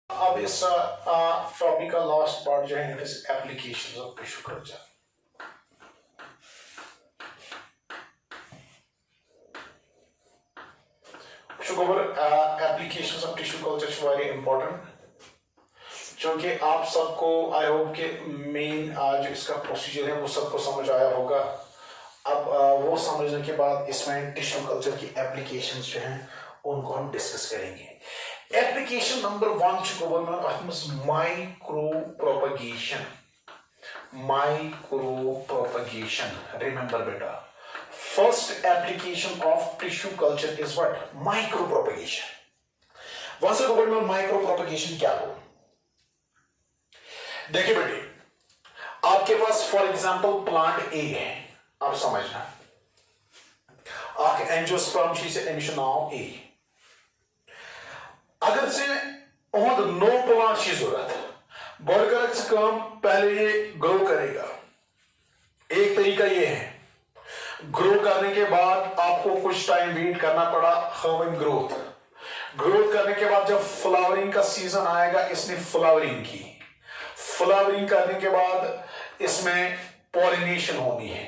अब इस टॉपिक का लास्ट पार्ट जो है it is applications of tissue culture. Applications of tissue culture very important, क्योंकि आप सबको आई होप के मेन जो इसका प्रोसीजर है वो सबको समझ आया होगा। अब वो समझने के बाद इसमें टिश्यू कल्चर की एप्लीकेशंस जो हैं उनको हम डिस्कस करेंगे। Application number 1 micro propagation. Micro propagation, remember बेटा, first application of tissue culture is what? Micro propagation. Once गवर्नमेंट माइक्रो प्रोपगेशन क्या हो? देखिए बेटे, आपके पास फॉर एग्जांपल प्लांट ए है, आप समझना एंजियोस्पर्म से एमिशन नाव ए। अगर से नो प्लांट की जरूरत बड़ कर काम, पहले ये ग्रो करेगा। एक तरीका ये है, ग्रो करने के बाद आपको कुछ टाइम वेट करना पड़ा, हर्विंग ग्रोथ। ग्रोथ करने के बाद जब फ्लावरिंग का सीजन आएगा, इसने फ्लावरिंग की। फ्लावरिंग करने के बाद इसमें पॉलिनेशन होनी है।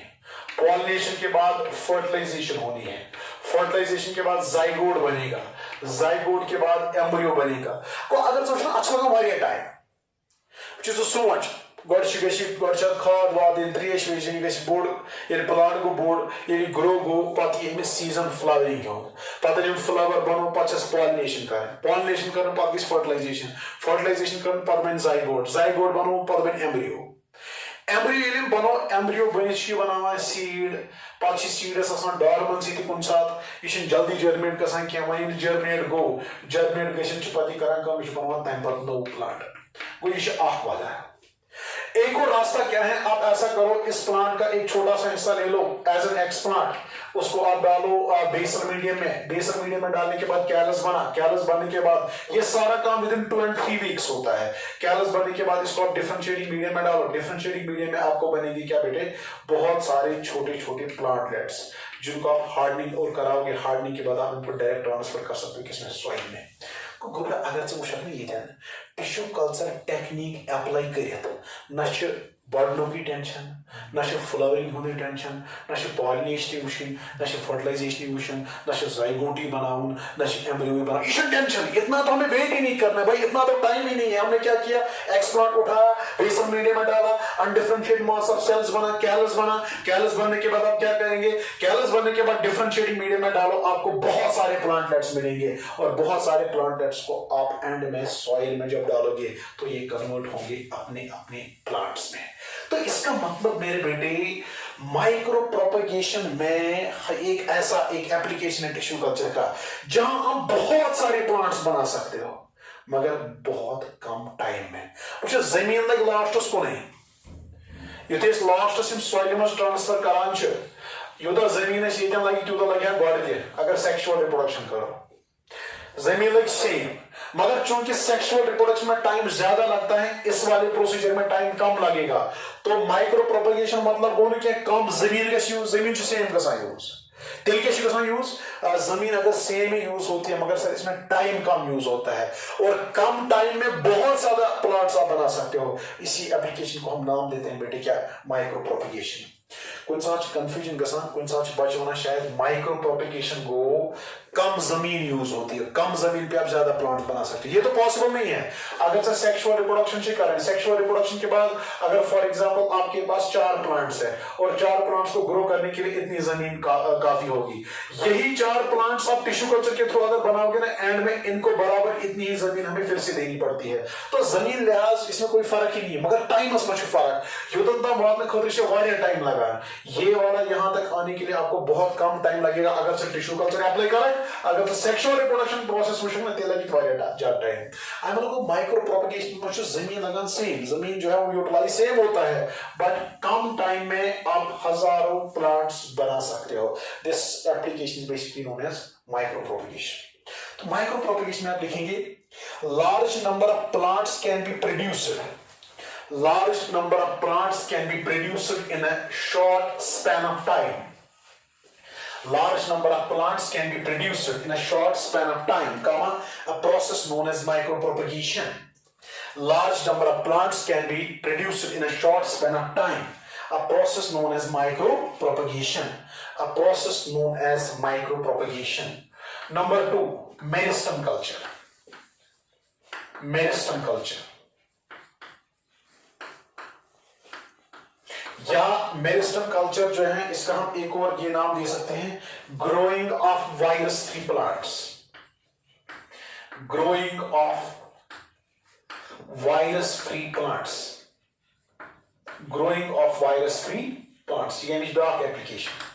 पॉलिनेशन के बाद फर्टिलाइजेशन होनी है। फर्टिलाइजेशन के बाद जाइगोट बनेगा। जाइगोट के बाद एम्ब्रियो बनेगा। को अगर सोचना अच्छा लगा वारिया टाइम सोच खाद वाद त्रेश वेश बोड़ ये प्लांट गो बोड़ ये ग्रो गो पे सीजन फ्लावरिंग पे फ्लावर बनो पे पॉलिनेशन कर पॉलिनेशन कर फर्टिलाइजेशन फर्टिलाइजेशन कर पे जाइगोट जाइगोट बनो पे एम्ब्रियो एम्ब्रियो बनो एम्ब्रियो बनित बनाना सीड पे सीडस डॉर्मेंसी कुछ सात यह जल्दी जर्मिनेट गसान क्या वो जर्मिनेट गो जर्मिनेट गि पे बनाना तम पे नो प्लांट गो यह वजह। एक और रास्ता क्या है, आप ऐसा करो, इस प्लांट का एक छोटा सा हिस्सा ले लो एज एन एक्स प्लांट, उसको आप डालो बेसल मीडियम में। बेसल मीडियम में डालने के बाद कैलस बना। कैलस बनने के बाद ये सारा काम विद इन 2 and 3 वीक्स होता है। कैलस बनने के बाद इसको आप डिफरेंशिएटिंग मीडियम में डालो। डिफरेंशिएटिंग मीडियम में आपको बनेगी क्या बेटे? बहुत सारे छोटे छोटे प्लांटलेट्स जिनको आप हार्डनिंग और कराओगे। हार्डनिंग के बाद आप इनको डायरेक्ट ट्रांसफर कर सकते हो किसमें? सॉइल में। अगर ये टिश्यू कल्चर टेक्निक अप्लाई कर बढ़ने की टेंशन, ना फ्लावरिंग होने टेंशन, ना पॉलिनेशन वुचन, ना फर्टिलाइजेशन वुचन, ना जाइगोटी बनाउन, ना एम्ब्रियो बनाउन। ये टेंशन, इतना तो हमें वेट ही नहीं करना भाई, इतना तो टाइम ही नहीं है। हमने क्या किया? एक्सप्लांट उठाया, बेसल मीडियम में डाला, अनडिफरेंशिएटेड मास ऑफ सेल्स बना, कैलस बना। कैलस बनने के बाद आप क्या करेंगे? कैलस बनने के बाद डिफरेंशिएटिंग मीडियम में डालो, आपको बहुत सारे प्लांटलेट्स मिलेंगे और बहुत सारे प्लांटलेट्स को आप एंड में सॉइल में जब डालोगे तो ये कन्वर्ट होंगे अपने अपने प्लांट्स में। तो इसका मतलब मेरे बेटे, माइक्रो प्रोपगेशन में एक ऐसा एक एप्लीकेशन है टिश्यू कल्चर का जहां आप बहुत सारे प्लांट्स बना सकते हो मगर बहुत कम टाइम में। वो जमीन लग लास्टस को नहीं, युत लास्टस सॉइल में ट्रांसफर करान यूता जमीन लगे तूत लगे गो अगर सेक्सुअल रिप्रोडक्शन करो। जमीन लग सेम, मगर चूंकि सेक्सुअल रिप्रोडक्शन में टाइम ज्यादा लगता है, इस वाले प्रोसीजर में टाइम कम लगेगा। तो माइक्रो प्रोपगेशन मतलब गो क्या कम जमीन यूज, जमीन सेम यूज, तेल क्या यूज, जमीन अगर सेम ही यूज होती है मगर सर इसमें टाइम कम यूज होता है और कम टाइम में बहुत ज्यादा प्लांट्स आप बना सकते हो। इसी एप्लीकेशन को हम नाम देते हैं बेटे क्या? Micro propagation. कुछ कंफ्यूजन गसान, कुछ बच्चे वना शायद माइक्रो प्रोपगेशन गो कम जमीन यूज होती है, कम जमीन पे आप ज्यादा प्लांट बना सकते हैं। ये तो पॉसिबल नहीं है। अगर से सेक्सुअल रिप्रोडक्शन से करें, सेक्सुअल रिप्रोडक्शन के बाद अगर फॉर एग्जांपल आपके पास 4 प्लांट्स है और 4 प्लांट्स को ग्रो करने के लिए इतनी जमीन काफी होगी, यही 4 प्लांट्स आप टिश्यू कल्चर के थ्रू अगर बनाओगे ना, एंड में इनको बराबर इतनी ही जमीन हमें फिर से देनी पड़ती है। तो जमीन लिहाज इसमें कोई फर्क ही नहीं है, मगर टाइम में फर्क युद्ध खतर से टाइम लगा। ये वाला यहां तक आने के लिए आपको बहुत कम टाइम लगेगा अगर से टिश्यू कल्चर अप्लाई करें। अगर सेक्सुअल रिप्रोडक्शन प्रोसेस में तेल लगी ज्यादा टाइम। आई मतलब माइक्रो प्रोपगेशन में जमीन लगान सेम, जमीन जो है वो यूटिलाइज सेम होता है बट कम टाइम में आप हजारों प्लांट्स बना सकते हो। This application is basically known as micro propagation. तो माइक्रो प्रोपगेशन में आप लिखेंगे large number of plants can be produced, large number of plants can be produced in a short span of time. Large number of plants can be produced in a short span of time, comma, a process known as micropropagation. Large number of plants can be produced in a short span of time, a process known as micropropagation. A process known as micropropagation. Number 2, meristem culture. Meristem culture या meristem culture जो है इसका हम एक और ये नाम दे सकते हैं, growing of virus free plants. Growing of virus free plants. Growing of virus free plants यानी ब्याक एप्लीकेशन.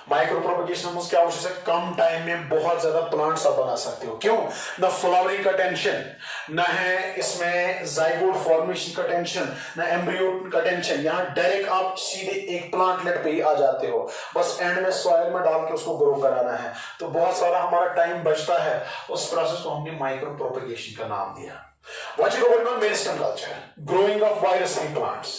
माइक्रो प्रोपगेशन में क्या हो सकता है, कम टाइम में बहुत ज्यादा प्लांट्स आप बना सकते हो. क्यों? न फ्लावरिंग का टेंशन, न है इसमें जाइगोट फॉर्मेशन का टेंशन, न एम्ब्रियो का टेंशन. यहां डायरेक्ट आप सीधे एक प्लांटलेट पे ही आ जाते हो, बस एंड में सॉइल में डाल के उसको ग्रो कराना है. तो बहुत सारा हमारा टाइम बचता है. उस प्रोसेस को हमने माइक्रो प्रोपगेशन का नाम दिया. What is going on meristem culture, growing of virus free plants.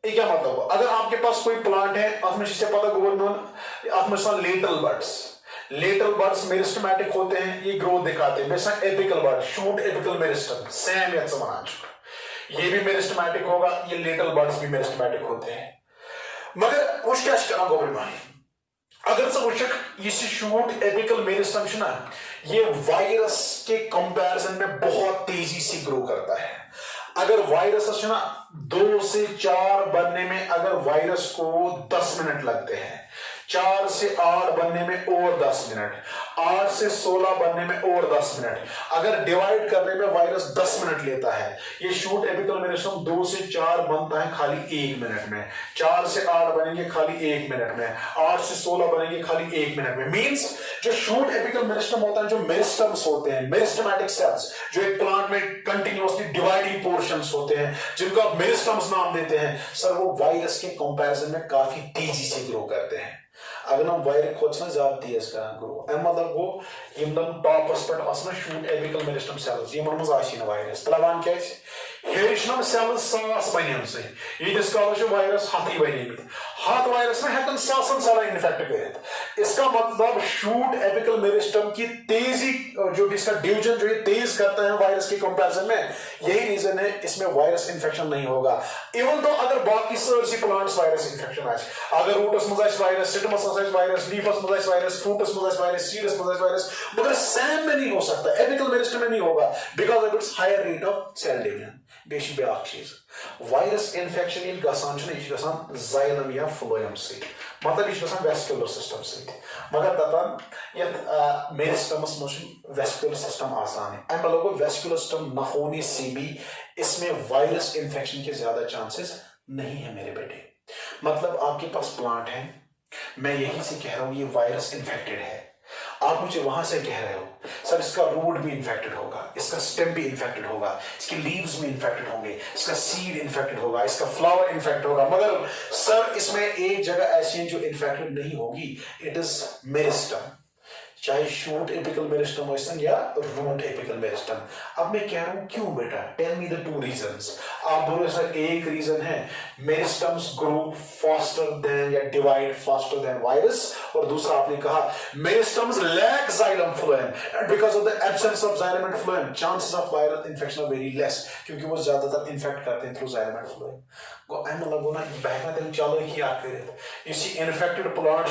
ये क्या मतलब है? अगर आपके पास कोई प्लांट है, आपने जिसे पता गवर्नमेंट आपने lateral buds. Lateral buds meristematic होते हैं, ये ग्रोथ दिखाते हैं. बेसा apical bud, shoot apical meristem, same याच समान. ये भी मेरिस्टमैटिक होगा, ये लेटरल बर्ड्स भी मेरिस्टमैटिक होते हैं. मगर वो क्या करना गवर्नमेंट, अगर से वो शूट एपिकल मेरिस्टम ना, ये वायरस के कंपैरिजन में बहुत तेजी से ग्रो करता है. अगर वायरस ना 2 से 4 बनने में अगर वायरस को 10 मिनट लगते हैं, 4 से 8 बनने में और 10 मिनट, 8 से 16 बनने में और 10 मिनट, अगर डिवाइड करने में वायरस 10 मिनट लेता है, ये शूट एपिकल मेरिस्टम 2 से 4 बनता है खाली 1 मिनट में, 4 से 8 बनेंगे खाली 1 मिनट में, 8 से 16 बनेंगे खाली 1 मिनट में. मींस जो शूट एपिकल मेरिस्टम होता है, जो मेरिस्टम्स होते हैं, मेरिस्टमैटिक सेल्स, जो एक प्लांट में कंटिन्यूअसली डिवाइडिंग पोर्शंस होते हैं, जिनको आप मेरिस्टम्स नाम देते हैं, सर वो वायरस के कंपैरिजन में काफी तेजी से ग्रो करते हैं. अगर हम वायरस खोज ज्यादा तेज कर ग्रो, मतलब वो टॉपस पे शूट एपिकल मेरिस्टम सेल्स, यमन वायरस तलावान क्या हेरिशनम सेल्स 100 बन सह वायरस 100 बन 100 वायरस में हेकन 100 सेल इन्फेक्ट कर. इसका मतलब शूट एपिकल मेरिस्टम की तेजी जो इसका डिवीजन जो ये तेज करता है वायरस के कंपैरिजन में, यही रीजन है इसमें वायरस इन्फेक्शन नहीं होगा. इवन तो अगर बाकी सारी प्लांट्स वायरस इन्फेक्शन आए, अगर रूटस मज वायरस, स्टिग्मस मज वायरस, लीफस मज वायरस, फ्रूटस मज वायरस, सीड्स मज वायरस, मगर सैम में नहीं हो सकता, एपिकल मेरिस्टम में नहीं होगा, because of its higher rate of cell division. बेशि ब्याक चीज, वायरस इन्फेक्शन ये गसान जाइलम या फ्लोएम से, मतलब ये वेस्कुलर सिस्टम से. मगर दपान ये मेरिस्टमस मज वेस्कुलर सिस्टम आसान है. अम अलावा वेस्कुलर सिस्टम न होने से भी इसमें वायरस इन्फेक्शन के ज्यादा चांसेस नहीं है मेरे बेटे. मतलब आपके पास प्लांट है, मैं यही से कह रहा हूं ये वायरस इन्फेक्टेड है, आप मुझे वहां से कह रहे हो सर इसका रूट भी इन्फेक्टेड होगा, इसका स्टेम भी इन्फेक्टेड होगा, इसके लीव्स भी इन्फेक्टेड होंगे, इसका सीड इन्फेक्टेड होगा, इसका फ्लावर इन्फेक्टेड होगा, मगर सर इसमें एक जगह ऐसी है जो इन्फेक्टेड नहीं होगी, इट इज मेरिस्टम. चाहे शूट एपिकल मेरिस्टम हो या रूट एपिकल मेरिस्टम. अब मैं कह रहा हूं क्यों बेटा, टेल मी द 2 रीजंस. आप बोले सर एक रीजन है मेरिस्टम्स ग्रो फास्टर देन या डिवाइड फास्टर देन वायरस, और दूसरा आपने कहा meristems lack xylem phloem and because of the absence of xylem and phloem chances of viral infection are very less, क्योंकि वो ज्यादातर इन्फेक्ट करते हैं थ्रू जाइलम एंड फ्लोएम. बहना तेल चलो इन्फेक्टेड प्लांट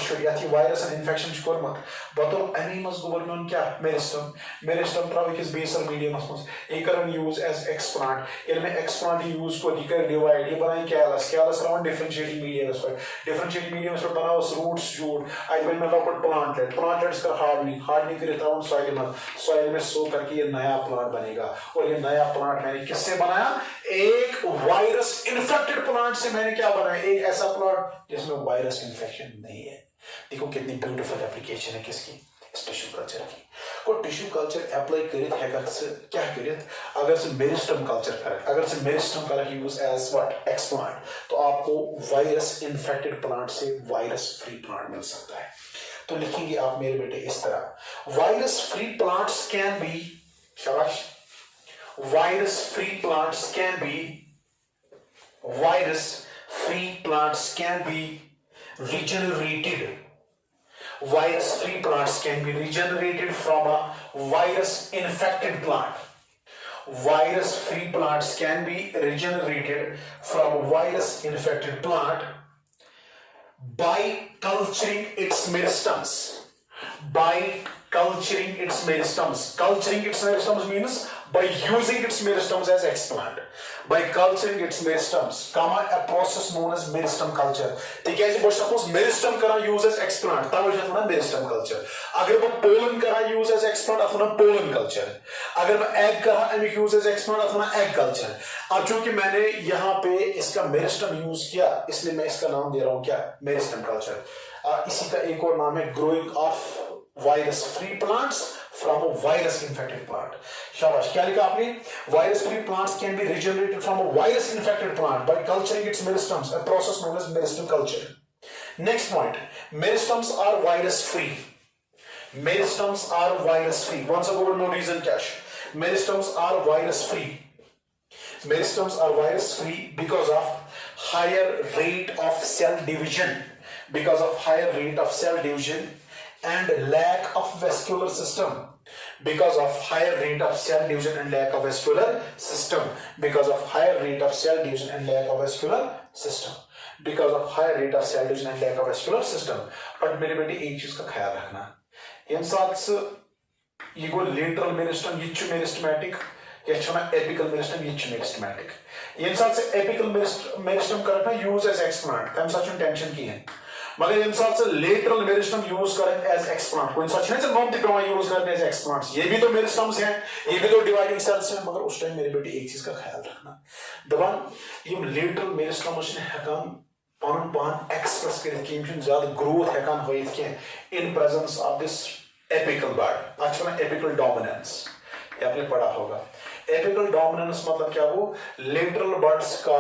वायरस इन्फेक्शन कोर्मत बतौर अमी मज गवर्नमेंट क्या मेरिस्टम. मेरिस्टम त्रो अकिस बेसल मीडियमस मज ये कर यूज एज एक्सप्लांट. ये मैं एक्सप्लांट यूज को ये कर डिवाइड, ये बनाए कैलस, कैलस रवन डिफरेंशिएटिंग मीडियमस पर, डिफरेंशिएटिंग मीडियमस पर बनाओ रूट्स जूट, आई बन में लॉकट प्लांटलेट, प्लांटलेट्स का हार्डनिंग कर रवन सॉइल में, सॉइल में सो करके ये नया प्लांट बनेगा. और ये नया प्लांट मैंने किससे बनाया, एक वायरस इन्फेक्टेड प्लांट से मैंने क्या बनाया, एक ऐसा प्लांट जिसमें वायरस इन्फेक्शन नहीं है. देखो कितनी ब्यूटीफुल एप्लीकेशन है किसकी, इस टिश्यू कल्चर की. को टिश्यू कल्चर अप्लाई करित है से क्या करित, अगर से मेरिस्टम कल्चर करे, अगर से मेरिस्टम का यूज एज व्हाट एक्सप्लांट, तो आपको वायरस इन्फेक्टेड प्लांट से वायरस फ्री प्लांट मिल सकता है. तो लिखेंगे आप मेरे बेटे इस तरह, virus free plants can B, शाबाश, virus free plants can be regenerated virus-free plants can be regenerated from a virus-infected plant. Virus-free plants can be regenerated from a virus-infected plant by culturing its meristems. By culturing its meristems. Culturing its meristems means by using its meristems as explant. By culturing its meristems, a process known as meristem culture. Because if suppose meristem kara use as explant, तब वो कहते हैं meristem culture. अगर वो pollen करा use as explant, अथवा pollen culture. अगर वो egg करा एमिक use as explant, अथवा egg culture. अब चूंकि मैंने यहाँ पे इसका meristem use किया, इसलिए मैं इसका नाम दे रहा हूँ क्या? Meristem culture. इसी का एक और नाम है growing of virus-free plants from a virus-infected plant. शाबाश, क्या लिखा आपने? Virus-free plants can be regenerated from a virus-infected plant by culturing its meristems, a process known as meristem culture. Next point, meristems are virus-free. Meristems are virus-free. Once again, no reason cash. Meristems are virus-free. Meristems are virus-free because of higher rate of cell division. Because of higher rate of cell division and lack of vascular system. Because of higher rate of cell division and lack of vascular system. Because of higher rate of cell division and lack of vascular system. Because of higher rate of cell division and lack of vascular system. But मेरे बेटे एक चीज का ख्याल रखना. ये साथ ये गो lateral meristem, ये चु meristematic, ये चुना apical meristem, ये चु meristematic. ये साथ से apical meristem करना use as explant. तम सच में tension की है. मगर इंसान से लेटरल मेरिस्टम यूज करें एज एक्सप्लांट कोई इंसान नहीं नॉम दिखा यूज करने एज एक्सप्लांट्स ये भी तो मेरिस्टम्स हैं ये भी तो डिवाइडिंग सेल्स हैं मगर उस टाइम मेरे बेटे एक चीज का ख्याल रखना दबान ये लेटरल मेरिस्टम्स ने हकान पान पान एक्सप्रेस कर कि इनमें ज्यादा ग्रोथ हकान होइत के in presence of this apical bud अच्छा ना एपिकल डोमिनेंस ये आपने पढ़ा होगा एपिकल डोमिनेंस मतलब क्या वो लेटरल बर्ड्स का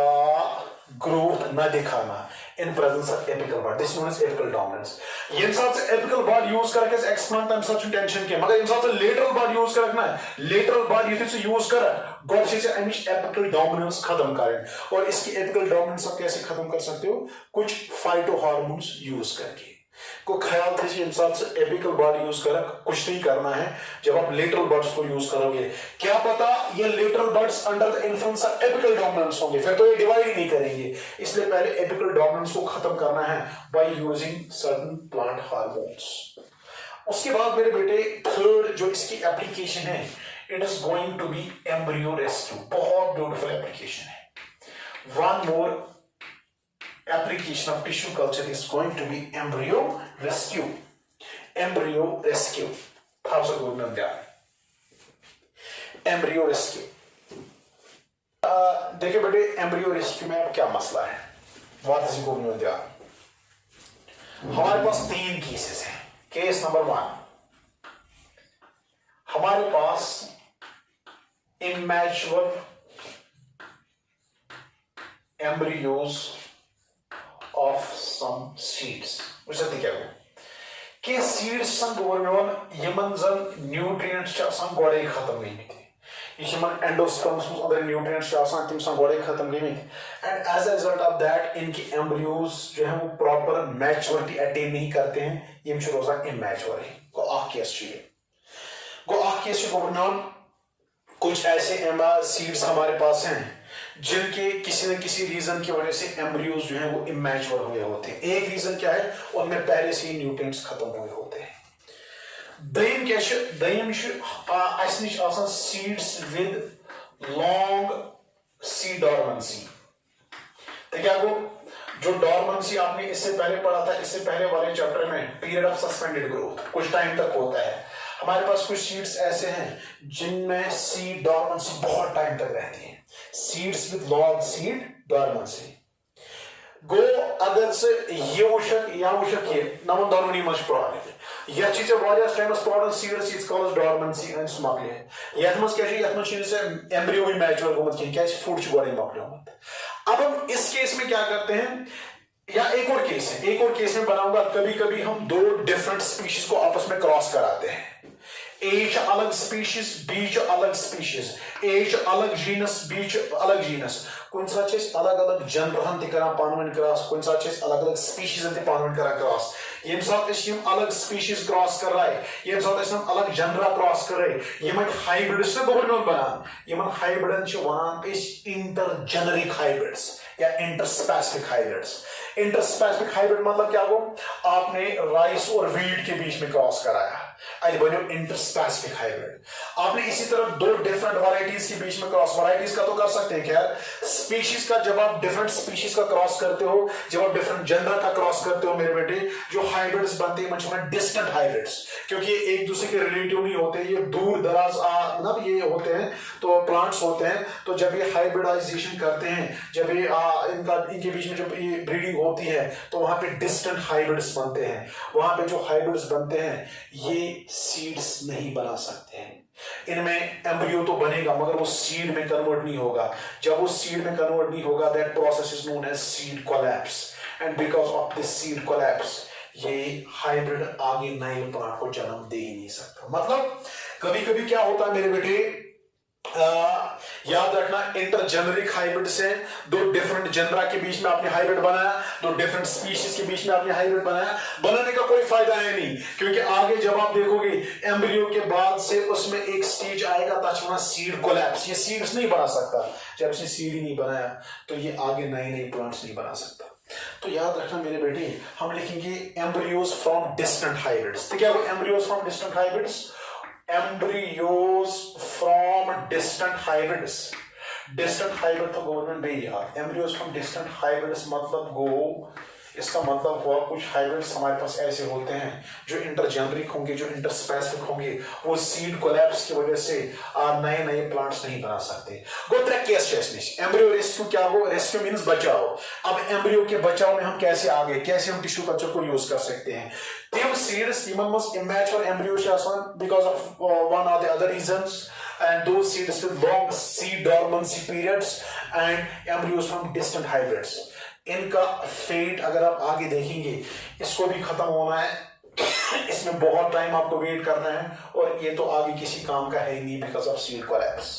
ग्रोथ न दिखाना in presence of apical bud. This is known as apical dominance. ये इंसान से apical bud use करके explant time such intention के मगर इंसान से lateral bud use कर रखना है lateral bud ये से use कर God से अमिश apical dominance खत्म करें और इसकी apical dominance आप कैसे खत्म कर सकते हो कुछ phytohormones use करके को ख्याल थे कि इंसान से एपिकल बर्ड यूज कर कुछ नहीं करना है जब आप लेटरल बर्ड्स को यूज करोगे क्या पता ये lateral birds under the influence of apical dominance होंगे फिर तो ये डिवाइड ही नहीं करेंगे इसलिए पहले एपिकल डोमिनेंस को खत्म करना है by using certain plant hormones उसके बाद मेरे बेटे थर्ड जो इसकी एप्लीकेशन है it is going to be embryo rescue बहुत ब्यूटीफुल एप्लीकेशन है one more application of tissue culture is going to be embryo rescue. Embryo rescue. How's it going on there? Embryo rescue. देखिए बेटे embryo rescue में अब क्या मसला है? What is going on there? हमारे पास 3 केसेस हैं. Case number 1. हमारे पास immature embryos of some seeds. What's that again? कि seeds संग गोरमेवन यमन जन nutrients चासान गोड़े खत्म गई थी. ये यमन endosperms में अदर nutrients चासान तिम संग गोड़े खत्म गई थी. And as a result of that, इनकी embryos जो हैं वो proper maturity attain नहीं करते हैं. ये मिशन रोज़ा immature है. को आकेश चाहिए. को आकेश गोरमेवन कुछ ऐसे सीड्स हमारे पास हैं जिनके किसी न किसी रीजन की वजह से एम्ब्रियोज जो हैं वो इमैच्योर हुए होते हैं एक रीजन क्या है उनमें पहले से ही न्यूट्रिएंट्स खत्म हुए होते हैं दयम क्या है दयम असि निश आसान सीड्स विद लॉन्ग सी डॉर्मेंसी तो क्या वो जो डॉर्मेंसी आपने इससे पहले पढ़ा था इससे पहले वाले चैप्टर में पीरियड ऑफ सस्पेंडेड ग्रोथ कुछ टाइम तक होता है हमारे पास कुछ सीड्स ऐसे हैं जिनमें सीड डॉर्मेंसी बहुत टाइम तक रहती है seeds with long seed dormancy गो अगर से ये वुशक या वुशक ये नमन डॉर्मेंसी मच प्रॉब्लम यह चीज various times problem seeds it's called dormancy and स्मॉकले यह मस क्या है यह मस चीज से एम्ब्रियो भी मैच्योर गोमत की क्या फूड च गोरे मॉकले अब हम इस केस में क्या करते हैं या एक और केस में बनाऊंगा कभी कभी हम 2 डिफरेंट स्पीशीज को आपस में क्रॉस कराते हैं ए अलग स्पीशीज बी अलग स्पीशीज ए अलग जीनस बी अलग जीनस कुछ साथ अलग अलग जनरहन पान क्रॉस कुछ साथ अलग अलग स्पीशीजन पान क्रॉस ये सात अलग स्पीशीज क्रॉस कर रहा है ये सात अलग जनरा क्रॉस कर रहे ये हाइब्रिड्स बनान ये हाइब्रिडन वन इंटरजेनरिक हाइब्रिड्स या इंटरस्पेसिफिक हाइब्रिड्स इंटरस्पेसिफिक हाइब्रिड मतलब क्या हो आपने राइस और वीट के बीच में क्रॉस कराया आज बनो इंटरस्पेसिफिक हाइब्रिड आपने इसी तरह दो डिफरेंट वैरायटीज के बीच में क्रॉस वैरायटीज का तो कर सकते हैं खैर स्पीशीज का जब आप डिफरेंट स्पीशीज का क्रॉस करते हो जब आप डिफरेंट जनर का क्रॉस करते हो मेरे बेटे जो हाइब्रिड्स बनते हैं डिस्टेंट हाइब्रिड्स क्योंकि एक दूसरे के रिलेटिव नहीं होते ये दूर दराज मतलब ये होते हैं तो प्लांट्स होते हैं तो जब ये हाइब्रिडाइजेशन करते हैं जब ये इनके बीच में जब ये ब्रीडिंग होती है तो वहां पे डिस्टेंट हाइब्रिड्स बनते हैं वहां पे जो हाइब्रिड्स बनते हैं ये सीड्स नहीं बना सकते हैं इनमें एम्ब्रियो तो बनेगा मगर वो सीड में कन्वर्ट नहीं होगा जब वो सीड में कन्वर्ट नहीं होगा that process is known as seed collapse and because of this seed collapse ये हाइब्रिड आगे नए प्लांट को जन्म दे ही नहीं सकता मतलब कभी कभी क्या होता है मेरे बेटे याद रखना इंटरजेनरिक हाइब्रिड से दो डिफरेंट जनरा के बीच में आपने हाइब्रिड बनाया दो डिफरेंट स्पीशीज के बीच में आपने हाइब्रिड बनाया बनाने का कोई फायदा है नहीं क्योंकि आगे जब आप देखोगे एम्ब्रियो के बाद से उसमें एक स्टेज आएगा ताकि सीड कोलैप्स ये सीड्स नहीं बना सकता जब इसने सीड ही नहीं बनाया तो ये आगे नए नए प्लांट्स नहीं बना सकता तो याद रखना मेरे बेटे हम लिखेंगे एम्ब्रियोज फ्रॉम डिस्टेंट हाइब्रिड्स तो क्या वो embryos from distant hybrids embryos from distant hybrids distant hybrid तो गवर्नमेंट दे यार embryos from distant hybrids मतलब गो इसका मतलब हुआ कुछ हाइब्रिड्स हमारे पास ऐसे होते हैं जो इंटरजेनरिक होंगे जो इंटरस्पेसिफिक होंगे वो सीड कोलैप्स की वजह से नए नए प्लांट्स नहीं बना सकते गो त्रे केस एम्ब्रियो रेस्क्यू क्या हो रेस्क्यू मींस बचाओ अब एम्ब्रियो के बचाव में हम कैसे आगे कैसे हम टिश्यू कल्चर को यूज कर सकते हैं तम seeds must immature embryo because of one or the other reasons and those seeds with long seed dormancy periods and embryos from distant hybrids इनका फेट अगर आप आगे देखेंगे इसको भी खत्म होना है इसमें बहुत टाइम आपको वेट करना है और ये तो आगे किसी काम का है ही नहीं बिकॉज ऑफ सीड कोलैप्स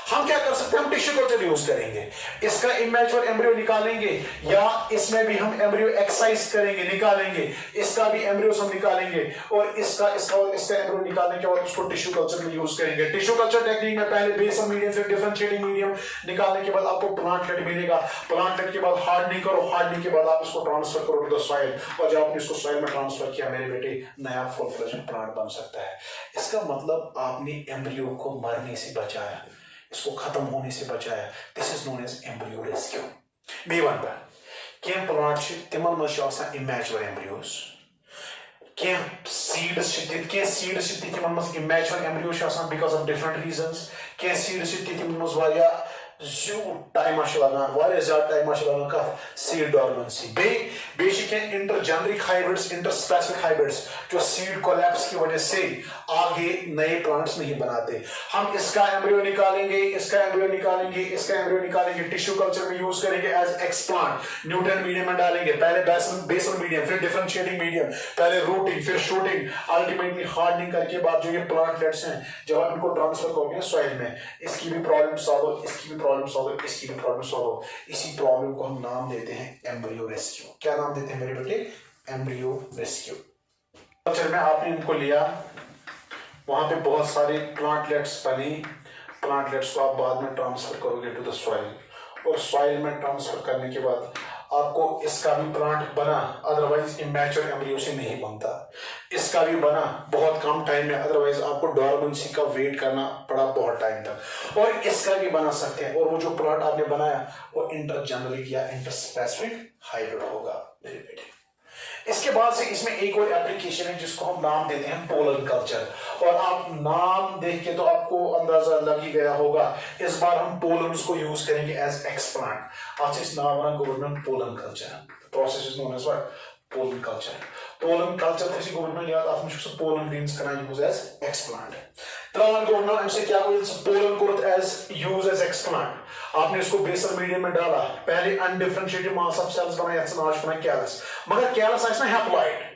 हम क्या कर सकते हैं हम टिश्यू कल्चर यूज करेंगे इसका इमेच्योर एम्ब्रियो निकालेंगे या इसमें भी हम एम्ब्रियो एक्सरसाइज करेंगे निकालेंगे इसका भी एम्ब्रियो हम निकालेंगे और इसका एम्ब्रियो निकालने के बाद उसको टिश्यू कल्चर में यूज करेंगे टिश्यू कल्चर टेक्निक में पहले बेसल मीडियम से डिफरेंशिएटिंग मीडियम निकालने के बाद आपको प्लांटलेट मिलेगा प्लांटलेट के बाद हार्डनिंग करो हार्डनिंग के बाद आप इसको ट्रांसफर करो टू द सॉइल और जब आपने इसको सॉइल में ट्रांसफर किया मेरे बेटे नया फुल फ्लेज्ड प्लांट बन सकता है इसका मतलब आपने एम्ब्रियो को मरने से बचाया इसको खत्म होने से बचाया this is known as embryo rescue बी वन पर केम प्लांट तिमन मज इमेच्योर एम्ब्रियोस केम सीड्स तिमन मज immature embryos because of different reasons के सीड्स तिमन मज वाया टाइम लगान ज्यादा टाइम लगान कत seed dormancy intergeneric hybrids interspecific hybrids जो सीड कोलैप्स की वजह से आगे नए प्लांट्स नहीं बनाते हम इसका एम्ब्रियो निकालेंगे इसका एम्ब्रियो निकालेंगे इसका एम्ब्रियो निकालेंगे टिश्यू कल्चर में यूज करेंगे एज एक्सप्लांट न्यूट्रन मीडियम में डालेंगे पहले बेसल मीडियम फिर डिफरेंशिएटिंग मीडियम पहले रूटिंग फिर शूटिंग अल्टीमेटली हार्डनिंग करके बाद जो ये प्लांटलेट्स हैं जब आप इनको ट्रांसफर करोगे सॉइल में इसकी भी प्रॉब्लम सॉल्व इसकी भी प्रॉब्लम सॉल्व इसकी भी प्रॉब्लम सॉल्व इसी प्रॉब्लम को हम नाम देते हैं एम्ब्रियो रेस्क्यू क्या नाम देते हैं मेरे बेटे एम्ब्रियो रेस्क्यू कल्चर में आपने इनको लिया वहां पे बहुत सारे प्लांटलेट्स बनी प्लांटलेट्स को आप बाद में ट्रांसफर करोगे टू द सॉइल और सॉइल में ट्रांसफर करने के बाद आपको इसका भी प्लांट बना अदरवाइज इमेच्योर एम्ब्रियो से नहीं बनता इसका भी बना बहुत कम टाइम में अदरवाइज आपको डॉर्मेंसी का वेट करना पड़ा बहुत टाइम तक और इसका भी बना सकते हैं और वो जो प्लांट आपने बनाया वो इंटरजेनरिक या इंटरस्पेसिफिक हाइब्रिड होगा मेरे बेटे इसके बाद से इसमें एक और एप्लीकेशन है जिसको हम नाम देते हैं पोलन कल्चर और आप नाम देख के तो आपको अंदाजा लग ही गया होगा इस बार हम पोलन्स को यूज करेंगे एज एक्सप्लांट आज इस नाम गवर्नमेंट pollen culture process is known as what pollen culture थी गवर्नमेंट याद आप पोलन ग्रीन्स करना यूज एज एक्सप्लांट त्रावन गवर्नमेंट हमसे क्या हुई पोलन को एज यूज एज एक्सप्लांट आपने इसको बेसल मीडियम में डाला पहले अनडिफरेंशिएटेड मास ऑफ सेल्स बनाया कैलस मगर कैलस ना हैप्लॉइड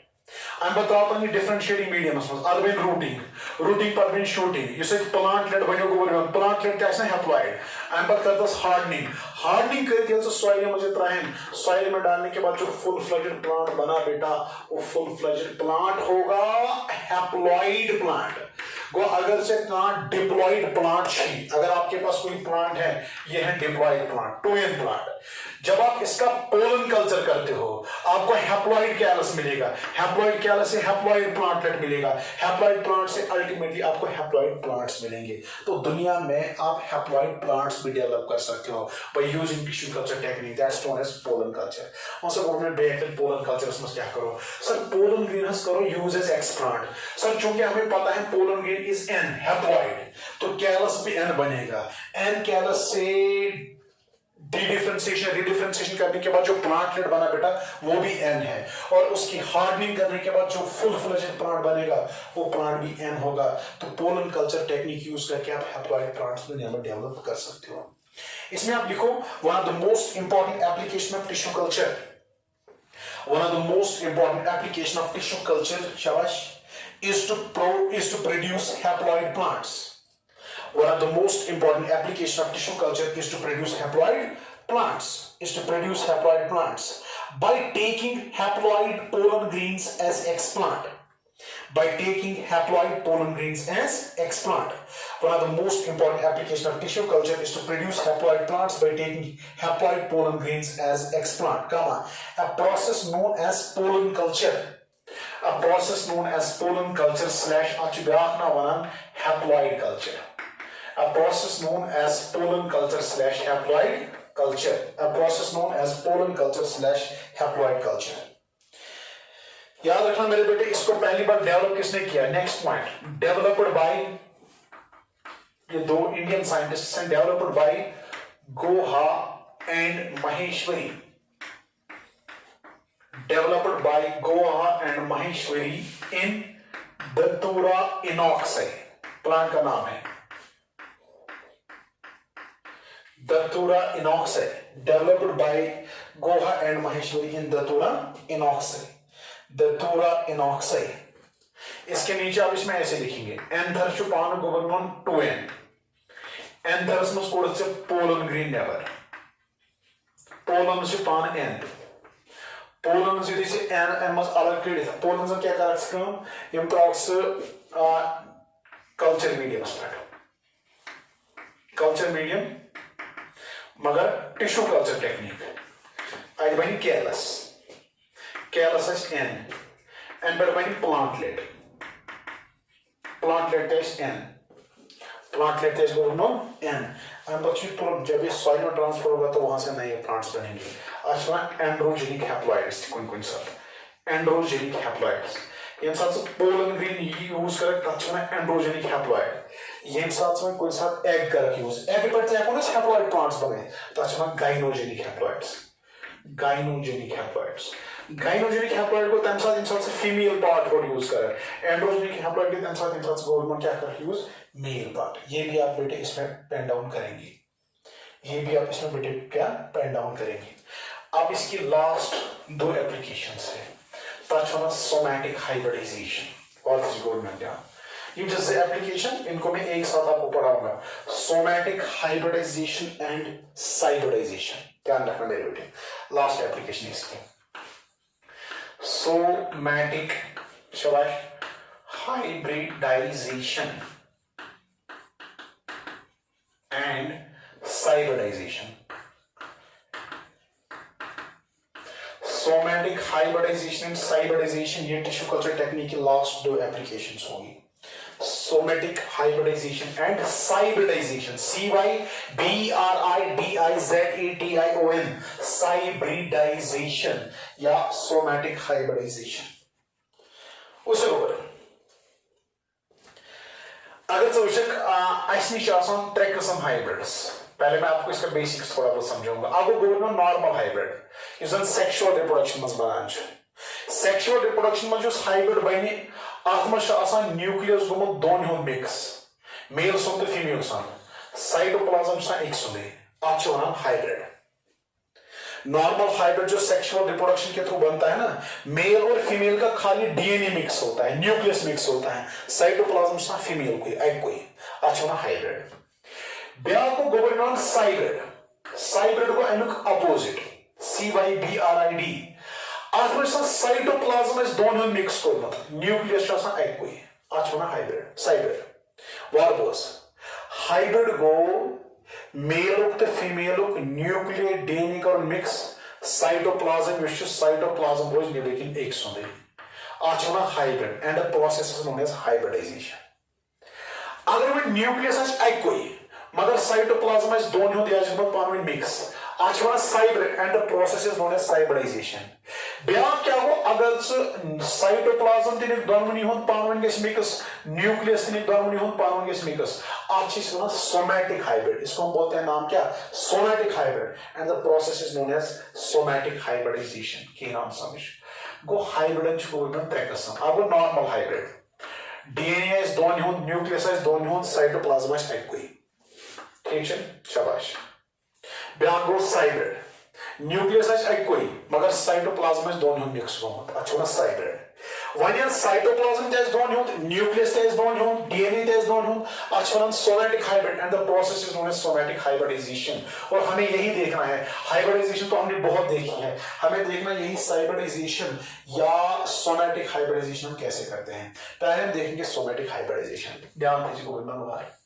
I'm बताता हूं differentiating medium urban routing routing पर बन शूटिंग इस प्लांटलेट बनो गोबर प्लांटलेट क्या हैप्लॉइड अम पे कर हार्डनिंग कर सॉइल में त्राहन सॉइल में डालने के बाद जो फुल फ्लेजेड प्लांट बना बेटा वो फुल फ्लेजेड प्लांट होगा हैप्लॉइड प्लांट गो अगर से डिप्लॉइड प्लांट अगर आपके पास कोई प्लांट है ये है diploid plant to n plant जब आप इसका पोलन कल्चर करते हो आपको हैप्लॉइड कैलस मिलेगा हैप्लॉइड कैलस से हैप्लॉइड प्लांटलेट मिलेगा हैप्लॉइड प्लांट से अल्टीमेटली आपको हैप्लॉइड प्लांट्स मिलेंगे तो दुनिया में आप हैप्लॉइड प्लांट्स भी डेवलप कर सकते हो by using tissue culture technique that's known as pollen culture और सर गवर्नमेंट बेहतर पोलन कल्चर उसमें क्या करो सर पोलन ग्रीनहाउस करो यूज एज एक्सप्लांट सर चूंकि हमें पता है pollen grain is n haploid तो कैलस भी एन बनेगा एन कैलस से रिडिफरेंशिएशन करने के बाद जो प्लांटलेट बना बेटा वो भी एन है और उसकी हार्डनिंग करने के बाद जो फुल फ्लेजेड प्लांट बनेगा वो प्लांट भी एन होगा तो पोलन कल्चर टेक्निक यूज करके आप हैप्लॉइड प्लांट्स दुनिया में डेवलप कर सकते हो इसमें आप लिखो one of the most important application of tissue culture one of the most important application of tissue culture शाबाश is to produce haploid plants. One of the most important application of tissue culture is to produce haploid plants. By taking haploid pollen grains as explant. One of the most important application of tissue culture is to produce haploid plants by taking haploid pollen grains as explant. A process known as pollen culture. A process known as pollen culture slash haploid culture. A process known as pollen culture slash haploid culture. A process known as pollen culture slash haploid culture. याद रखना मेरे बेटे इसको पहली बार develop किसने किया next point developed by ये दो इंडियन साइंटिस्ट्स हैं डेवलप्ड बाय गोहा and Maheshwari developed by Goa and Maheshwari in Datura inoxae plant का नाम है Datura inoxae developed by Goa and Maheshwari in Datura inoxae इसके नीचे आप इसमें ऐसे लिखेंगे एंथरचुपान गोवर्नन 2n एंथरस में कोड से पोलन ग्रीन नेवर पोलन से पान एन पोलन से दिसे एन एमस अलग कड़ित पोलन से क्या कर सकते यम त्राउक्स कल्चर मीडियम कल्चर मीडियम मगर टिश्यू कल्चर टेक्निक आज बनी कैलस एन पर बनी प्लांटलेट टेस्ट बोलो एन जब ये सॉइल में ट्रांसफर होगा तो वहां से नए प्लांट्स बनेंगे आज एंड्रोजेनिक हैप्लॉइड्स कुन साथ एंड्रोजेनिक हैप्लॉइड्स ये साथ पोलन ग्रीन यूज कर तछना एंड्रोजेनिक हैप्लॉइड ये साथ में कोई साथ एग कर यूज एग पर ते कोन हैप्लॉइड प्लांट्स बने तछना गाइनोजेनिक हैप्लॉइड को तमसा इंसान से फीमेल पार्ट को यूज कर एंड्रोजेनिक हैप्लॉइड के तमसा इंसान से गवर्नमेंट क्या कर यूज मेल पार्ट ये भी आप बेटे इसमें पेन डाउन करेंगे अब इसकी लास्ट दो एप्लीकेशंस है तछना सोमैटिक हाइब्रिडाइजेशन और गवर्नमेंट ये जैसे एप्लीकेशन इनको मैं एक साथ आपको पढ़ाऊंगा सोमैटिक हाइब्रिडाइजेशन एंड साइब्रिडाइजेशन ध्यान रखना मेरे बेटे लास्ट एप्लीकेशन इसकी सोमैटिक शाबाश hybridization and cybridization somatic hybridization and cybridization ये टिश्यू कल्चर टेक्निक की लास्ट दो एप्लीकेशंस होंगी somatic hybridization and cybridization cybridization cybridization या somatic hybridization उसे और अगर तो विषय ऐसी शासन ट्रैक किस्म हाइब्रिड्स पहले मैं आपको इसका बेसिक्स थोड़ा बहुत समझाऊंगा आपको गोवर्नर नॉर्मल हाइब्रिड इस सेक्सुअल रिप्रोडक्शन में बनाना सेक्सुअल रिप्रोडक्शन में जो हाइब्रिड बने न्यूक्लियस गुमुत दोन हुन मिक्स मेल सुन तो फीमेल सुन साइटोप्लाज्म एक सुन हाइब्रिड नॉर्मल हाइब्रिड जो सेक्सुअल रिप्रोडक्शन के थ्रू बनता है ना, मेल और फीमेल का खाली डीएनए मिक्स होता है, न्यूक्लियस मिक्स होता है, साइटोप्लाज्म फीमेल को एग को अच्छा हाइब्रिड। ब्याह को गोवर्नर साइब्रिड, साइब्रिड को अमुक अपोजिट CYBRID अथ साइटोप्लाज्म दोन मिक्स कोर्मत, न्यूक्लियस एग को अच्छा हाइब्रिड साइब्रिड। वार्बोस हाइब्रिड गो मेलुक तो फीमेलुक न्यूक्लियर डीएनए कर मिक्स, साइटोप्लाज्म साइटोप्लाज्म रोज लेकिन एक सुंदे अच्छा hybrid and the process is known as hybridization. अगर वो न्यूक्लियस एग को मगर साइटोप्लाज्म दोन पान मिक्स अच्छा cybrid and the process is known as hybridization. ब्या क्या हो अगर साइटोप्लाज्म दिन दोनवनी पान मिक्स, न्यूक्लियस दिन दोनवनी पान मिक्स, आज सोमैटिक हाइब्रिड, इसको हम बोलते हैं नाम क्या, somatic hybrid and the process is known as somatic hybridization. की नाम समझ गो हाइब्रिड त्रे कस्म। अब गो नॉर्मल हाइब्रिड डीएनए दोन न्यूक्लियस दोन साइटोप्लाज्म एग को ठीक है शाबाश। ब्या गो साइब्रिड न्यूक्लियस एग को मगर साइटोप्लाज्म दोन मिक्स गोमुत अच्छा साइब्रिड। वन साइटोप्लाज्म दोन न्यूक्लियस दोन डीएनए दोन अच्छा somatic hybrid and the process is known as somatic hybridization. और हमें यही देखना है, हाइब्रिडाइजेशन तो हमने बहुत देखी है, हमें देखना यही हाइब्रिडाइजेशन या सोमैटिक हाइब्रिडाइजेशन हम कैसे करते हैं। पहले हम देखेंगे सोमैटिक हाइब्रिडाइजेशन। ध्यान दीजिए को बार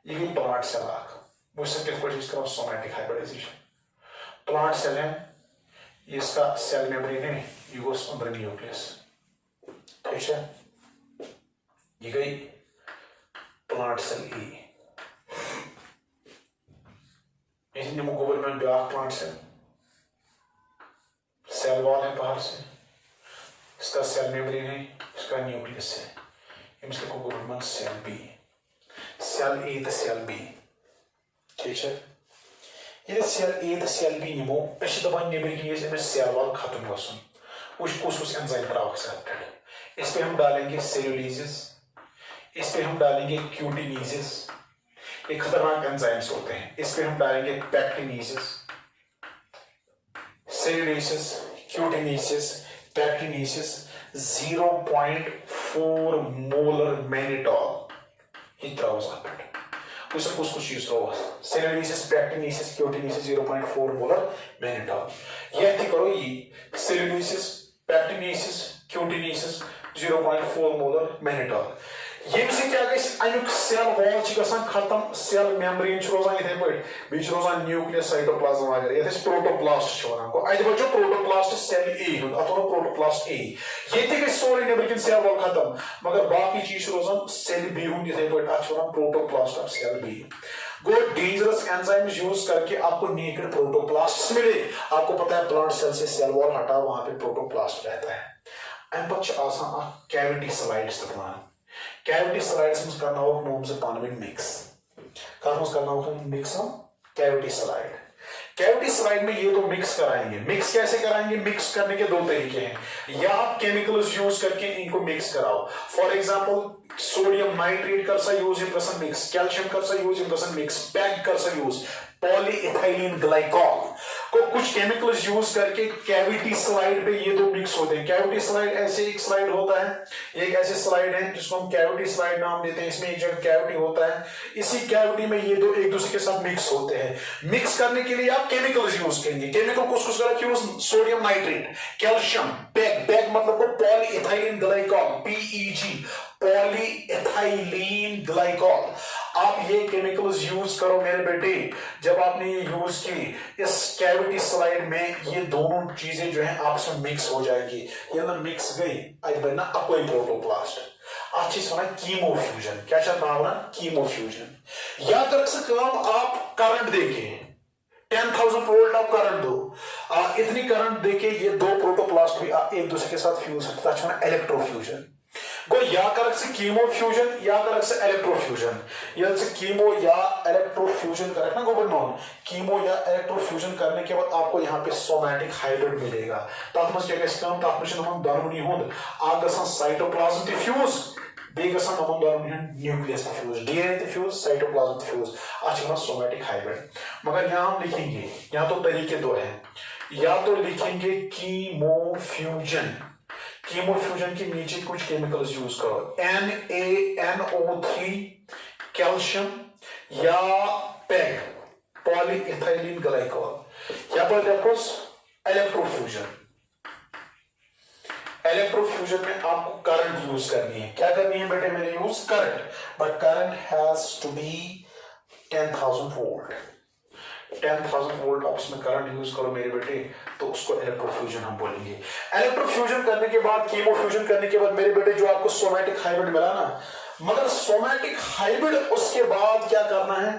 ये गई प्लांट सेल आख मुझसे कर सोमैटिक हाइब्रिडाइजेशन। प्लांट सेल है, इसका सेल मेम्ब्रेन है, ये गोस अंदर न्यूक्लियस ठीक है, ये गई प्लांट सेल निमो गवर्नमेंट ब्या प्लांट सेल, सेल वॉल है बाहर से, इसका सेल मेम्ब्रेन है, इसका न्यूक्लियस है, इसको गवर्नमेंट सेल बी, सेल ए तो सेल बी ठीक है। ये सेल ए तो सेल बी निमो दपान नबर सेल वॉल खत्म गसन कुछ एंजाइम त्राव सेल पे, इस पे हम डालेंगे सेल्यूलिसिस, इस पे हम डालेंगे क्यूटिनीसिस, ये खतरनाक एंजाइम्स होते हैं, इस पे हम डालेंगे पैक्टिनीसिस, सेल्यूलिसिस, क्यूटिनीसिस, पैक्टिनीसिस, 0.4 मोलर मैनिटॉल ये त्राव पे कुछ चीज सेल्यूलिसिस, पैक्टिनीसिस, क्यूटिनीसिस 0.4 मोलर मैनिटॉल। ये करो ये सेल्यूलिसिस, पैक्टिनीसिस, क्यूटिनीसिस 0.4 मोलर मैनिटॉल। ये से क्या अमुक सेल वॉल खत्म, सेल मेम्ब्रेन रोजान इथे पे रोजान न्यूक्लियस साइटोप्लाज्म वगैरह ये प्रोटोप्लास्ट अत बचो प्रोटोप्लास्ट सेल ए अत प्रोटोप्लास्ट ए ये सोरे नबर सेल वॉल खत्म मगर बाकी चीज रोजान सेल बी हूं इथे पे अत प्रोटोप्लास्ट ऑफ सेल बी। गो डेंजरस एंजाइम यूज करके आपको नेकेड प्रोटोप्लास्ट मिले, आपको पता है प्लांट सेल से सेल वॉल हटा वहां पे प्रोटोप्लास्ट रहता है। अम पे कैविटी स्लाइड्स तक कैविटी स्लाइड्स में करना होगा नोम से पानवे मिक्स करना होगा मिक्स हम कैविटी स्लाइड। कैविटी स्लाइड में ये दो मिक्स कराएंगे। मिक्स कैसे कराएंगे? मिक्स करने के दो तरीके हैं, या आप केमिकल्स यूज करके इनको मिक्स कराओ। फॉर एग्जांपल सोडियम नाइट्रेट कर सा use in person mix, calcium कर सा use in person mix, pack कर सा यूज, पॉलीइथाइलिन ग्लाइकॉल को कुछ केमिकल्स यूज करके कैविटी स्लाइड पे ये दो मिक्स होते हैं। कैविटी स्लाइड ऐसे एक स्लाइड होता है, एक ऐसे स्लाइड है जिसको हम कैविटी स्लाइड नाम देते हैं। इसमें एक जगह कैविटी होता है, इसी कैविटी में ये दो एक दूसरे के साथ मिक्स होते हैं। मिक्स करने के लिए आप केमिकल्स यूज करेंगे। केमिकल कुछ use sodium nitrate, calcium, PEG, PEG मतलब polyethylene glycol, PEG, polyethylene glycol. आप ये केमिकल्स यूज करो मेरे बेटे। जब आपने ये यूज की इस कैविटी स्लाइड में, ये दोनों चीजें जो है आपस में मिक्स हो जाएगी। ये ना मिक्स गई आज बनना अकोई प्रोटोप्लास्ट। अच्छी सुना कीमो फ्यूजन, क्या चल रहा है? Chemo fusion. या तक से काम आप करंट देके 10,000 वोल्ट आप करंट दो, इतनी करंट देके ये दो प्रोटोप्लास्ट भी एक दूसरे के साथ फ्यूज होता है, इलेक्ट्रोफ्यूजन। गो या करक से कीमो फ्यूजन या करक से इलेक्ट्रोफ्यूजन। या से कीमो या इलेक्ट्रोफ्यूजन करक ना गोबर नॉन कीमो या इलेक्ट्रोफ्यूजन करने के बाद आपको यहाँ पे सोमैटिक हाइब्रिड मिलेगा। तब मस क्या काम तब मस हम दोनों होंद आ गसन साइटोप्लाज्म ते फ्यूज बे गसन हम दोनों न्यूक्लियस ते फ्यूज, डीएनए ते फ्यूज, साइटोप्लाज्म ते फ्यूज। आज हम सोमैटिक हाइब्रिड। मगर यहाँ हम लिखेंगे, यहाँ तो तरीके दो हैं। या तो लिखेंगे कीमोफ्यूजन। कीमोफ्यूजन के नीचे कुछ केमिकल्स यूज करो, NaNO3 कैल्शियम या पेग पॉलीइथाइलिन ग्लाइकॉल, या पर देखो इलेक्ट्रोफ्यूजन। इलेक्ट्रोफ्यूजन में आपको करंट यूज करनी है। क्या करनी है बेटे मेरे? Use current, but current has to be 10,000 volt. 10,000 volt आप उसमें करंट यूज करो मेरे बेटे, तो उसको इलेक्ट्रोफ्यूजन हम बोलेंगे। इलेक्ट्रोफ्यूजन करने के बाद, कीमोफ्यूजन करने के बाद मेरे बेटे जो आपको सोमैटिक हाइब्रिड मिला ना, मगर सोमैटिक हाइब्रिड उसके बाद क्या करना है?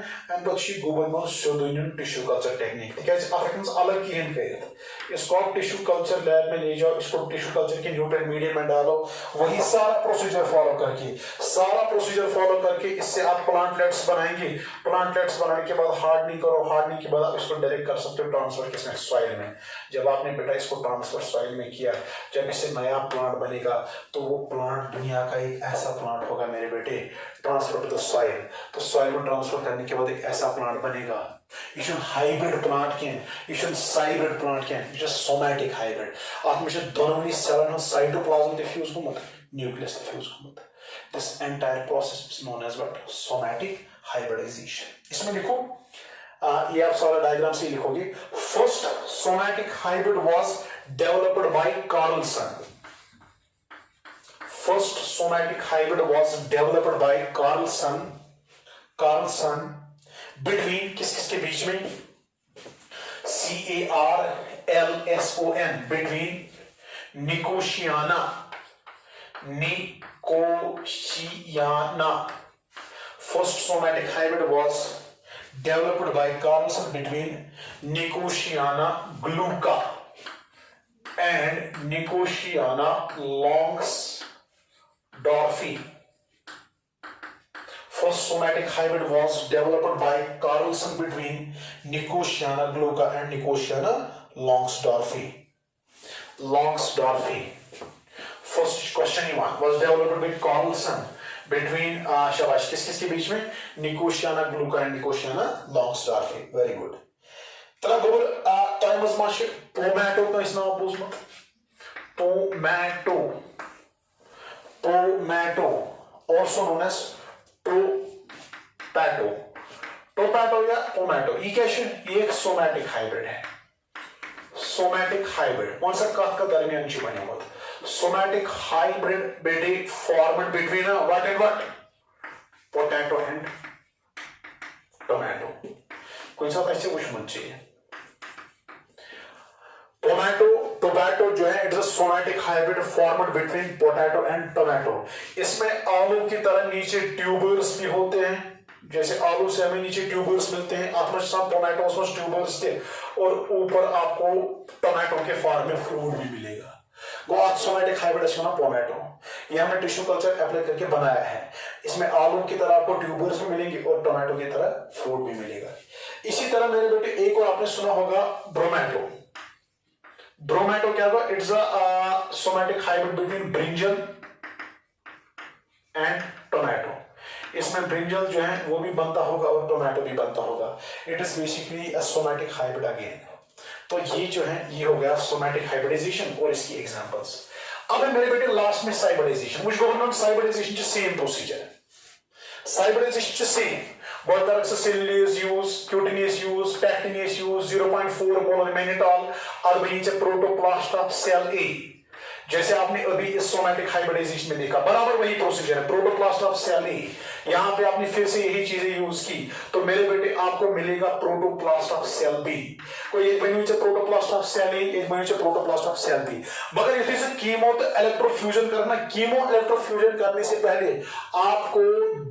Tissue culture technique. अलग की इसको आप टिश्यू कल्चर लैब में ले जाओ, इसको टिश्यू कल्चर के न्यूट्रिएंट मीडियम में डालो, वही सारा प्रोसीजर फॉलो करके इससे आप प्लांटलेट्स बनाएंगे। प्लांटलेट्स बनाने के बाद हार्डनिंग करो, हार्डनिंग के बाद आप इसको डायरेक्ट कर सकते हो ट्रांसफर किसमें? सॉइल में। जब आपने बेटा इसको ट्रांसफर सॉइल में किया, जब इससे नया प्लांट बनेगा तो वो प्लांट दुनिया का एक ऐसा प्लांट होगा मेरे बेटे, ट्रांसफर टू द सॉइल। तो सॉइल में ट्रांसफर करने के बाद एक ऐसा प्लांट बनेगा। ये छुन हाइब्रिड प्लांट के, ये छुन साइब्रिड प्लांट के, ये सोमैटिक हाइब्रिड। आप में दोनों सेलन हो साइटोप्लाज्म डिफ्यूज गुमुत, न्यूक्लियस डिफ्यूज गुमुत। This entire process is known as what? Somatic hybridization. इसमें लिखो, ये आप सारा डायग्राम से लिखोगे। First somatic hybrid was developed by Carlson. First somatic hybrid was developed by Carlson between किस-किस के बीच में? CARLSON, between Nicotiana। First somatic hybrid was developed by Carlson between Nicotiana glauca and Nicotiana longsdorfi. First somatic hybrid was developed by Carlson between Nicotiana glauca and Nicotiana longsdorfi. First question was developed by Carlson between शाबाश किस-किस के बीच में? Nicotiana glauca and Nicotiana longsdorfi. Very good. तरा गोबर times माशे tomato का इस नाम पूछना। टोमेटो also known as टोपैटो या टोमेटो, ये क्या है? ये एक सोमैटिक हाइब्रिड है। सोमैटिक हाइब्रिड कौन सा का दरमियान जी बने हुआ? सोमैटिक हाइब्रिड बेटे formed between what and what? Potato and tomato. कोई सा ऐसे कुछ मत चाहिए। टोमेटो जो है it is a somatic hybrid formed between potato and tomato. इसमें आलू की तरह नीचे ट्यूबर्स भी होते हैं, जैसे आलू से हमें नीचे ट्यूबर्स मिलते हैं, टोमेटो में ट्यूबर्स थे, और ऊपर आपको टोमेटो के फॉर्म में फ्रूट भी मिलेगा। वो सोमैटिक हाइब्रिड टोमेटो, ये हमने टिश्यू कल्चर अप्लाई करके बनाया है। इसमें आलू की तरह आपको ट्यूबर्स भी मिलेंगे और टोमेटो की तरह फ्रूट भी मिलेगा। इसी तरह मेरे बेटे एक और आपने सुना होगा ब्रोमेटो क्या होगा? It's a somatic hybrid between brinjal and tomato. इसमें ब्रिंजल जो है वो भी बनता होगा और टोमेटो भी बनता होगा। It is basically a somatic hybrid again. तो ये जो है ये हो गया सोमैटिक हाइब्रिडाइजेशन और इसकी एग्जांपल्स। अब है मेरे बेटे लास्ट में साइब्रिडाइजेशन, व्हिच गवर्नमेंट साइब्रिडाइजेशन जो सेम प्रोसीजर है। साइब्रिडाइजेशन जो same cellulase use, cutaneous use, pectineous use, 0.4 molar mannitol, अर्बनीचे प्रोटोप्लास्ट ऑफ सेल ए। जैसे आपने अभी इस सोमैटिक हाइब्रिडाइजेशन में देखा, बराबर वही प्रोसीजर है, प्रोटोप्लास्ट ऑफ सेल ए। यहां पे आपने फिर से यही चीजें यूज की, तो मेरे बेटे आपको मिलेगा प्रोटोप्लास्ट ऑफ सेल बी। कोई एक बनी प्रोटोप्लास्ट ऑफ सेल ए, एक बनी प्रोटोप्लास्ट ऑफ सेल बी। मगर इसे से कीमो तो इलेक्ट्रोफ्यूजन करना, कीमो इलेक्ट्रोफ्यूजन करने से पहले आपको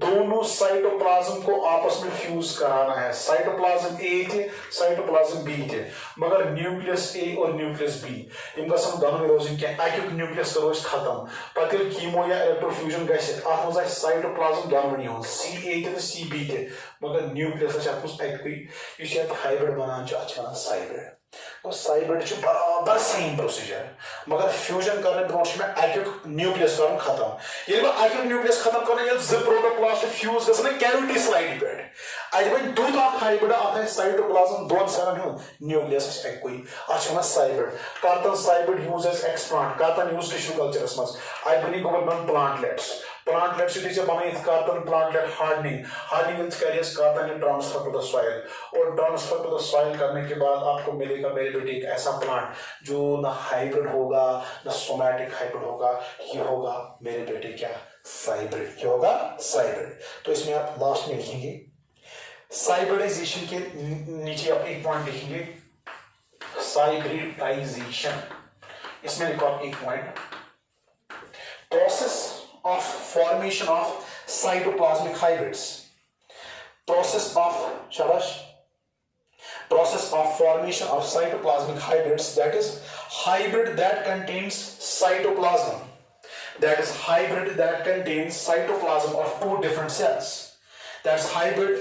दोनों साइटोप्लाज्म को आपस में फ्यूज कराना है। साइटोप्लाज्म ए थे, साइटोप्लाज्म बी थे, मगर न्यूक्लियस ए और न्यूक्लियस बी इनका सम दोनों रोजन के अक न्यूक्लियस करो खत्म। पतिल कीमो या इलेक्ट्रोफ्यूजन गसे आत मज साइटोप्लाज्म दोनों सी ए तो सी बी थे, मगर न्यूक्लियस अक हाइब्रिड बनान साइब्रिड। तो साइब्रिड बराबर सेम प्रोसीजर मगर फ्यूजन करने ब्रोह में अक न्यूक्लियस कर खत्म ये अक न्यूक्लियस खत्म कर जो प्रोटोप्लास्ट फ्यूज ग कैविटी स्लाइड पे अत बन दुध हाइब्रिड साइटोप्लाज्म दोन सेलन हूं न्यूक्लियस अक्वई अ साइब्रिड करतन साइब्रिड यूज एज एक्सप्लांट करतन यूज टिश्यू कल्चरस मज अत बनी गोबन प्लांटलेट्स प्लांटलेट्स बन कार्बन प्लांटलेट हार्डनिंग कार्बन ट्रांसफर टू द सॉइल और ट्रांसफर टू द सॉइल करने के बाद आपको मिलेगा मेरे बेटे एक ऐसा प्लांट जो ना हाइब्रिड होगा ना सोमैटिक हाइब्रिड होगा, ये होगा मेरे बेटे क्या साइब्रिड, क्या होगा साइब्रिड। तो इसमें आप लास्ट में लिखेंगे साइब्रिडाइजेशन के नीचे आप एक पॉइंट लिखेंगे साइब्रिडाइजेशन, इसमें लिखो आप एक point process of formation of cytoplasmic hybrids, process of formation of cytoplasmic hybrids, that is hybrid that contains cytoplasm, that is hybrid that contains cytoplasm of two different cells, that's hybrid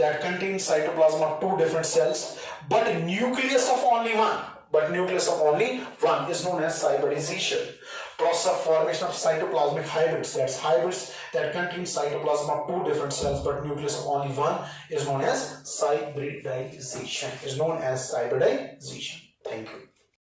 that contains cytoplasm of two different cells but nucleus of only one is known as hybridization. Process of formation of cytoplasmic hybrids, that's hybrids that contain cytoplasm of two different cells but nucleus of only one is known as hybridization. Thank you.